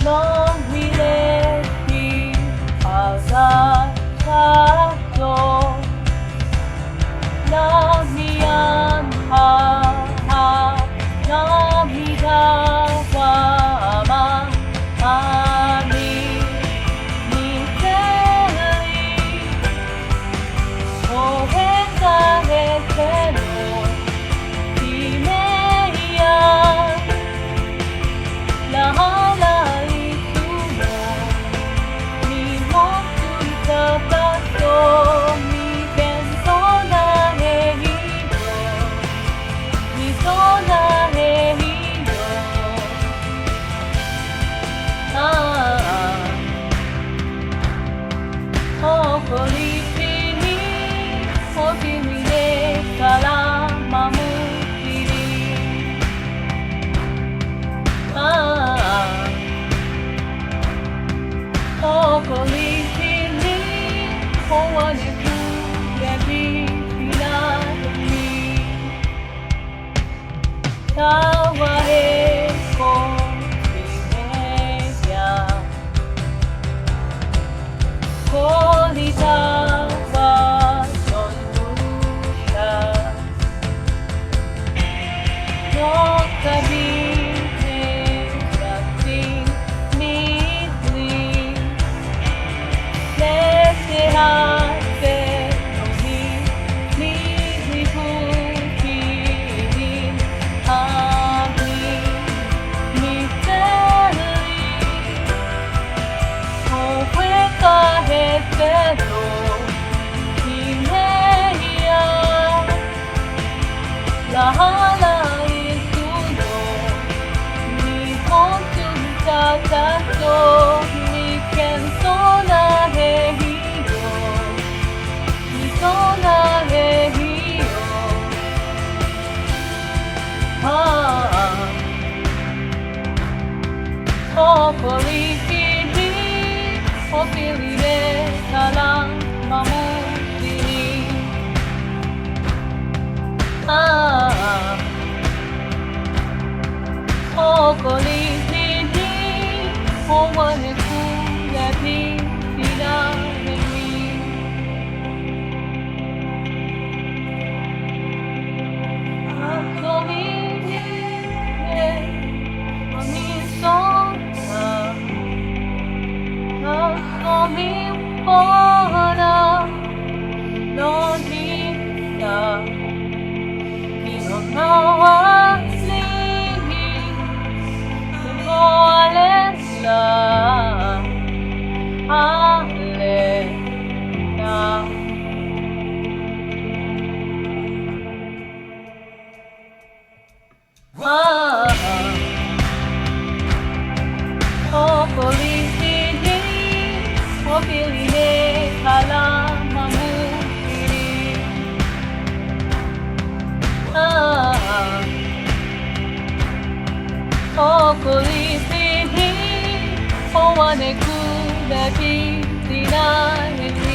너희의 아가사도 나 미안하涙は많이 니들이 소행당했대도 비매야 나라이수로 니 모습 잡았어 니 괜찮아해요 니 전화해요 어리피니 어디니 내 사랑 마무리리 어리피니 호원의 구레비 비나더니 나와의 꽃이네야 고리다와 전부야 너까지 해같이 믿니 내 세한테 너니 믿니 부기니 아니 믿으리 후회가 했대도 비매야 나라이수도 니 모습 찾았어 니 괜찮아해요 니 전화해요 어리피니 어필이 내 사랑 마무리니 어리피니 호원의 구레비 비나매니 너니가 일어나와 리니 그거 알랬나 알레나 어리피니 어필이 내 사랑 마무리리 어리피니 호원의 구레비 지나니